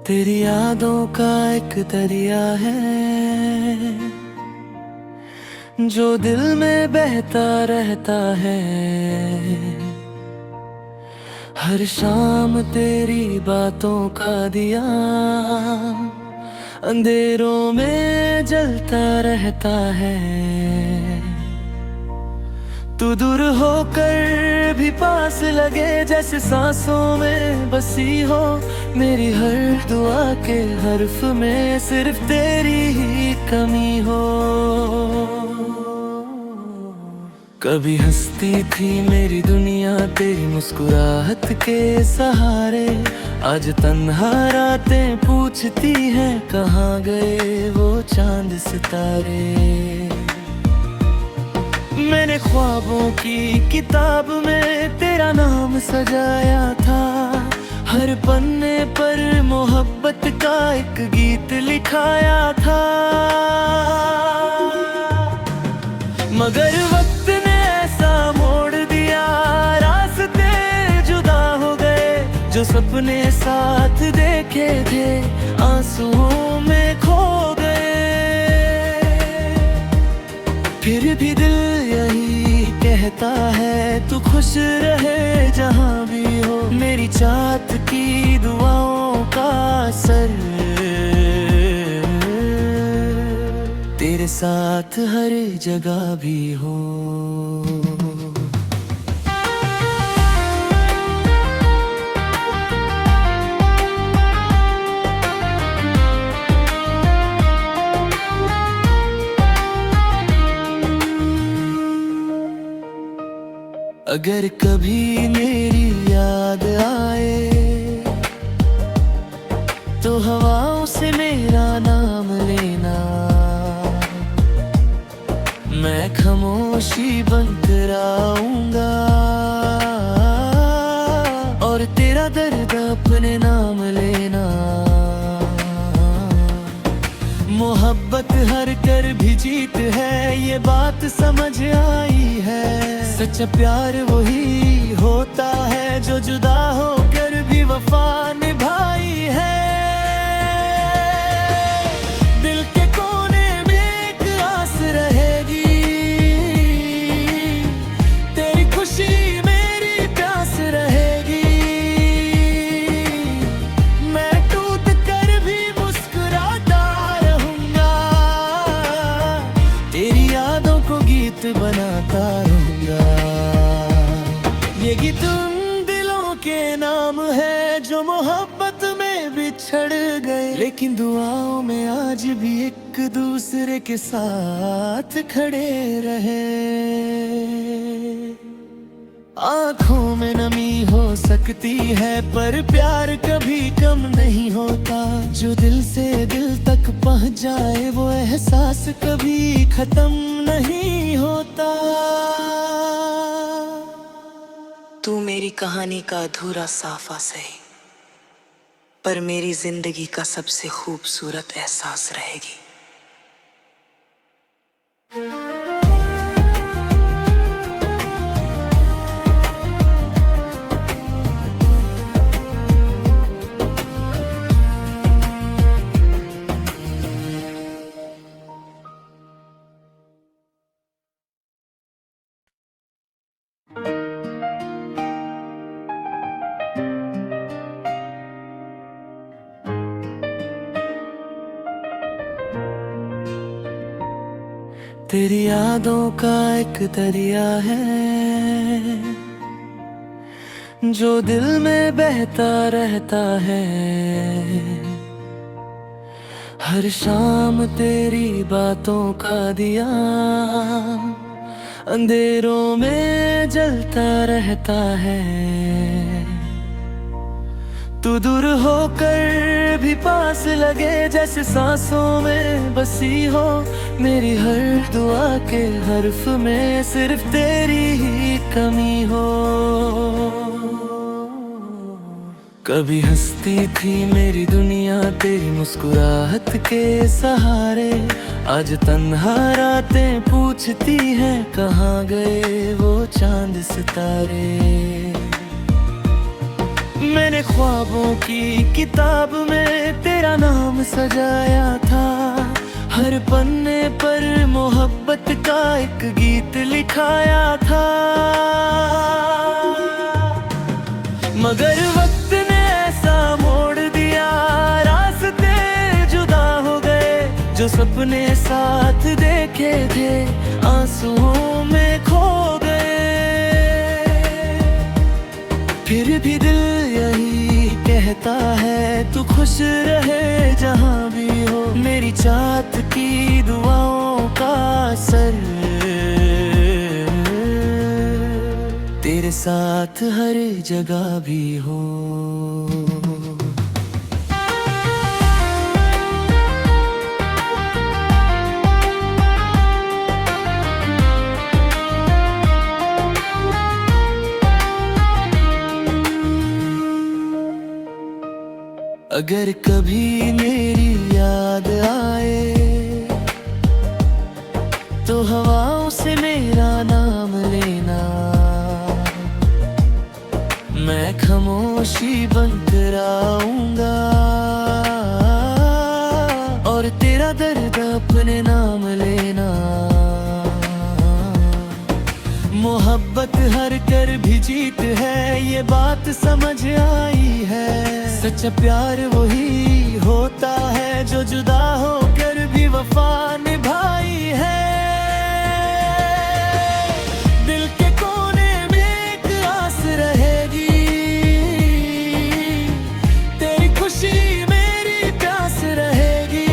तेरी यादों का एक दरिया है जो दिल में बहता रहता है। हर शाम तेरी बातों का दिया अंधेरों में जलता रहता है। तू दूर होकर भी पास लगे, जैसे सांसों में बसी हो मेरी हर दुआ के हर्फ में सिर्फ तेरी ही कमी हो। कभी हंसती थी मेरी दुनिया तेरी मुस्कुराहट के सहारे, आज तन्हा रातें पूछती हैं कहाँ गए वो चांद सितारे। मैंने ख्वाबों की किताब में तेरा नाम सजाया था, हर पन्ने पर मोहब्बत का एक गीत लिखाया था। मगर वक्त ने ऐसा मोड़ दिया, रास्ते जुदा हो गए, जो सपने साथ देखे थे आंसुओं में खो गए। फिर भी दिल यही कहता है तू खुश रहे जहाँ भी हो, मेरी चाहत की दुआओं का असर तेरे साथ हर जगह भी हो। अगर कभी मेरी याद आए तो हवाओं से मेरा नाम लेना, मैं खामोशी बनकर आऊंगा और तेरा दर्द अपने नाम लेना। मोहब्बत हर कर भी जीत है, ये बात समझ आई है। सच्चा प्यार वही होता है जो जुदा होकर भी वफा निभाई है। दिल के कोने में एक आस रहेगी, तेरी खुशी मेरी प्यास रहेगी। मैं टूट कर भी मुस्कुराता रहूंगा, तेरी यादों को गीत बनाता रहूंगा। ये गीत उन दिलों के नाम है जो मोहब्बत में बिछड़ गए, लेकिन दुआओं में आज भी एक दूसरे के साथ खड़े रहे। आंखों में नमी हो सकती है पर प्यार कभी कम नहीं होता, जो दिल से दिल तक पहुंच जाए वो एहसास कभी खत्म नहीं होता। तू मेरी कहानी का अधूरा साफा सही, पर मेरी जिंदगी का सबसे खूबसूरत एहसास रहेगी। तेरी यादों का एक दरिया है जो दिल में बहता रहता है। हर शाम तेरी बातों का दिया अंधेरों में जलता रहता है। तू दूर होकर भी पास लगे, जैसे सांसों में बसी हो मेरी हर दुआ के हर्फ में सिर्फ तेरी ही कमी हो। कभी हंसती थी मेरी दुनिया तेरी मुस्कुराहट के सहारे, आज तन्हा रातें पूछती हैं कहाँ गए वो चांद सितारे। मैंने ख्वाबों की किताब में तेरा नाम सजाया था, हर पन्ने पर मोहब्बत का एक गीत लिखाया था। मगर वक्त ने ऐसा मोड़ दिया, रास्ते जुदा हो गए, जो सपने साथ देखे थे आंसुओं में खो गए। फिर भी दिल यही कहता है तू खुश रहे जहां भी हो, मेरी चाहत की दुआओं का असर तेरे साथ हर जगह भी हो। अगर कभी मेरी याद आए तो हवाओं से मेरा नाम लेना, मैं खामोशी बनकर आऊंगा और तेरा दर्द अपने नाम लेना। मोहब्बत हर कर भी जीत है, ये बात समझ आई है। सच्चा प्यार वही होता है जो जुदा होकर भी वफा निभाई है। दिल के कोने में एक आस रहेगी, तेरी खुशी मेरी प्यास रहेगी।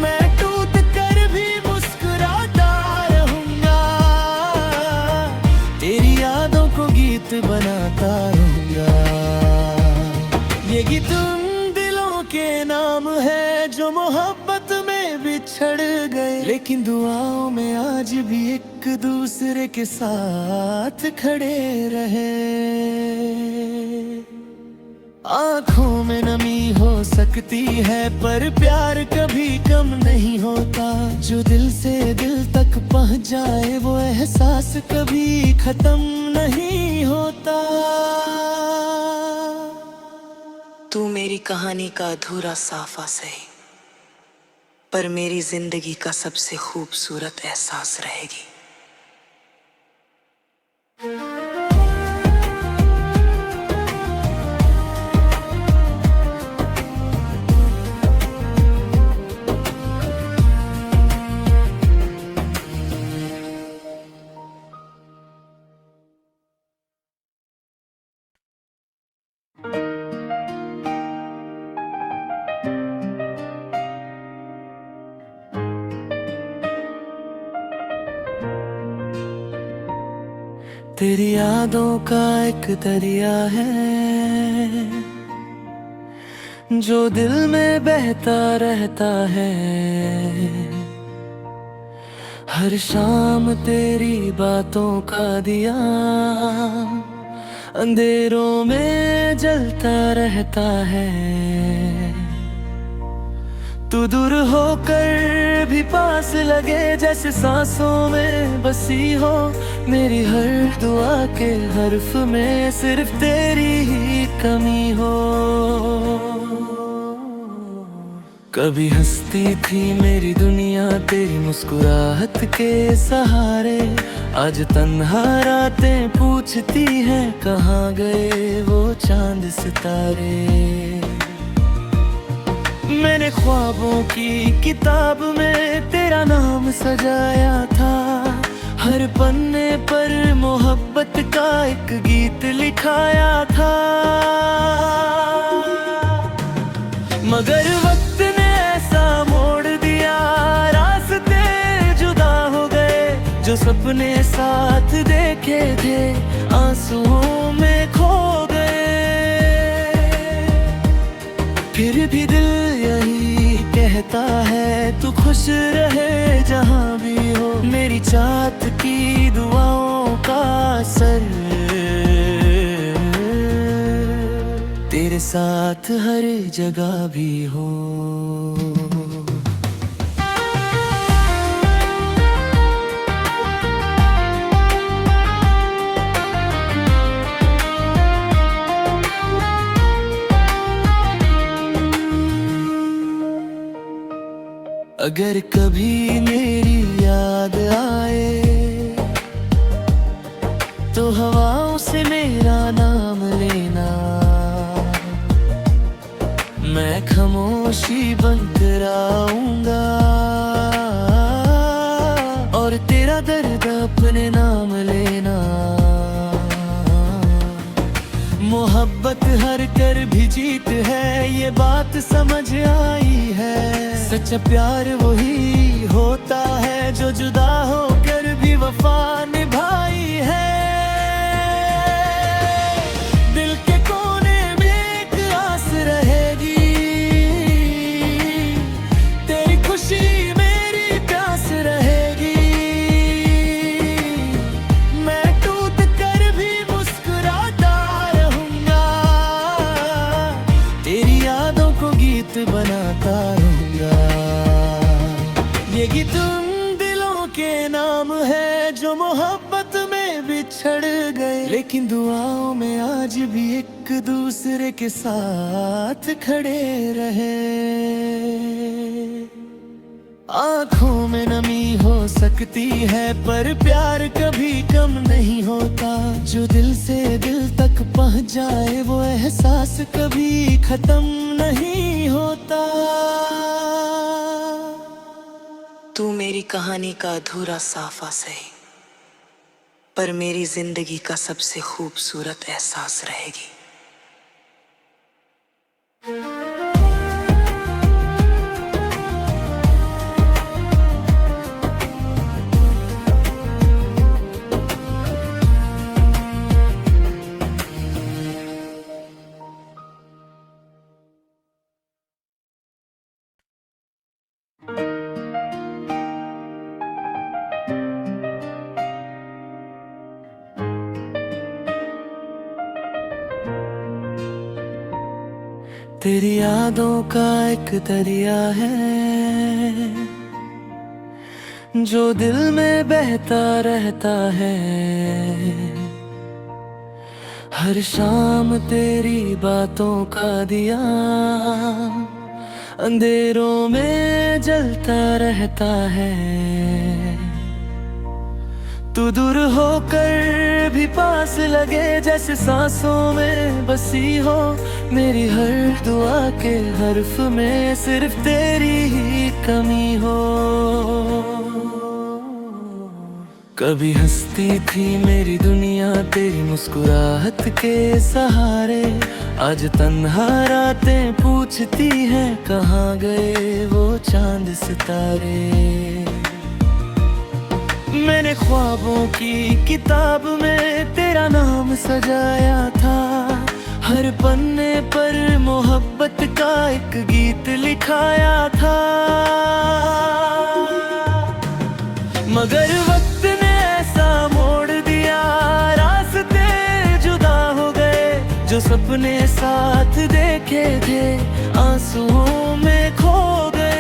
मैं टूट कर भी मुस्कुराता रहूंगा, तेरी यादों को गीत बनाता रहूंगा। ये गीत उन दिलों के नाम है जो मोहब्बत में बिछड़ गए, लेकिन दुआओं में आज भी एक दूसरे के साथ खड़े रहे। आंखों में नमी हो सकती है पर प्यार कभी कम नहीं होता, जो दिल से दिल तक पहुंच जाए वो एहसास कभी खत्म नहीं होता। तू मेरी कहानी का अधूरा साफा सही, पर मेरी जिंदगी का सबसे खूबसूरत एहसास रहेगी। तेरी यादों का एक दरिया है जो दिल में बहता रहता है। हर शाम तेरी बातों का दिया अंधेरों में जलता रहता है। तू दूर होकर भी पास लगे, जैसे सांसों में बसी हो मेरी हर दुआ के हर्फ में सिर्फ तेरी ही कमी हो। कभी हंसती थी मेरी दुनिया तेरी मुस्कुराहट के सहारे, आज तन्हा रातें पूछती हैं कहाँ गए वो चांद सितारे। मैंने ख्वाबों की किताब में तेरा नाम सजाया था, हर पन्ने पर मोहब्बत का एक गीत लिखाया था। मगर वक्त ने ऐसा मोड़ दिया, रास्ते जुदा हो गए, जो सपने साथ देखे थे आंसुओं में खो गए। फिर भी दिल यही कहता है तू खुश रहे जहां भी हो, मेरी चाहत की दुआओं का असर तेरे साथ हर जगह भी हो। अगर कभी मेरी याद आए तो हवाओं से मेरा नाम लेना, मैं खामोशी बनकर आऊंगा और तेरा दर्द अपने नाम लेना। मोहब्बत हर कर भी जीत है, ये बात समझ आई है। सच्चा प्यार वही होता है जो जुदा होकर भी वफा निभाई है। दिल के कोने में एक आस रहेगी, तेरी खुशी मेरी प्यास रहेगी। मैं टूट कर भी मुस्कुराता रहूंगा, तेरी यादों को गीत बनाता रहूंगा। ये गीत उन दिलों के नाम है जो मोहब्बत में बिछड़ गए, लेकिन दुआओं में आज भी एक दूसरे के साथ खड़े रहे। आँखों में नमी हो सकती है पर प्यार कभी कम नहीं होता। जो दिल से दिल तक पहुँच जाए वो एहसास कभी खत्म नहीं होता। तू मेरी कहानी का अधूरा साफा सही, पर मेरी जिंदगी का सबसे खूबसूरत एहसास रहेगी। तेरी यादों का एक दरिया है जो दिल में बहता रहता है। हर शाम तेरी बातों का दिया अंधेरों में जलता रहता है। तू दूर होकर भी पास लगे, जैसे सांसों में बसी हो। मेरी हर दुआ के हर्फ में सिर्फ तेरी ही कमी हो। कभी हंसती थी मेरी दुनिया तेरी मुस्कुराहट के सहारे, आज तन्हा रातें पूछती हैं कहाँ गए वो चांद सितारे। मैंने ख्वाबों की किताब में तेरा नाम सजाया था, हर पन्ने पर मोहब्बत का एक गीत लिखाया था। मगर वक्त ने ऐसा मोड़ दिया, रास्ते जुदा हो गए। जो सपने साथ देखे थे आंसुओं में खो गए।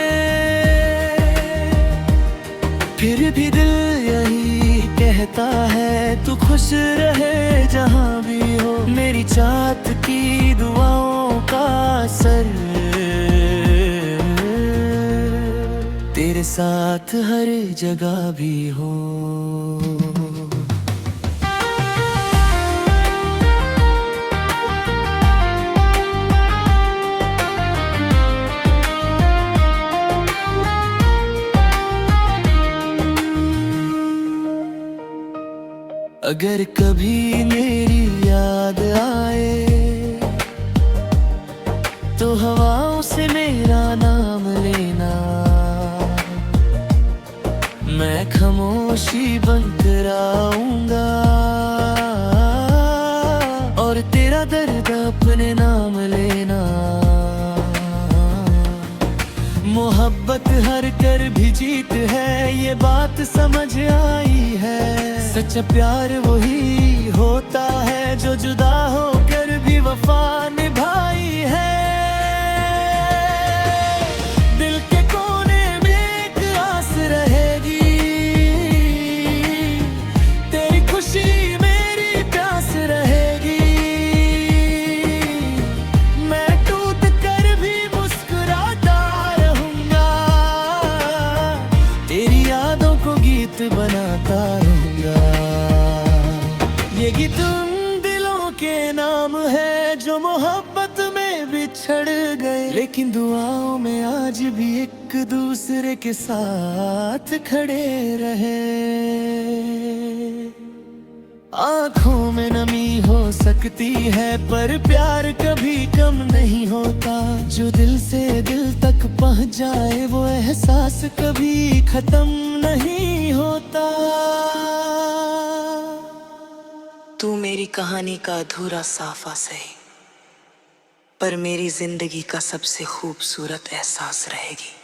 फिर भी दिल यही कहता है तू खुश रहे जहाँ भी हो। मेरी चाहत की दुआओं का असर तेरे साथ हर जगह भी हो। अगर कभी मेरी याद आए तो हवाओं से मेरा नाम लेना, मैं खामोशी बनकर आऊंगा और तेरा दर्द अपने नाम लेना। मोहब्बत हर कर भी जीत है, ये बात समझ आई है। सच्चा प्यार वही होता है जो जुदा होकर भी वफा निभाई है। दिल के कोने में एक आस रहेगी, तेरी खुशी मेरी प्यास रहेगी। मैं टूट कर भी मुस्कुराता रहूंगा, बिछड़ गए, लेकिन दुआओं में आज भी एक दूसरे के साथ खड़े रहे। आंखों में नमी हो सकती है पर प्यार कभी कम नहीं होता। जो दिल से दिल तक पहुंच जाए वो एहसास कभी खत्म नहीं होता। तू मेरी कहानी का अधूरा साफा सही, पर मेरी जिंदगी का सबसे खूबसूरत एहसास रहेगी।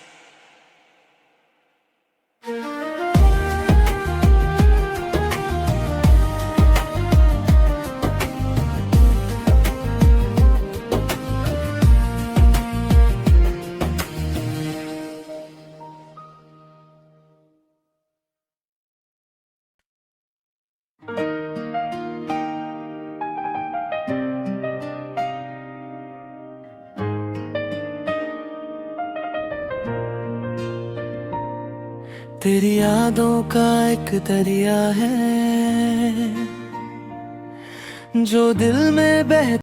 तेरी यादों का एक दरिया है जो दिल में बह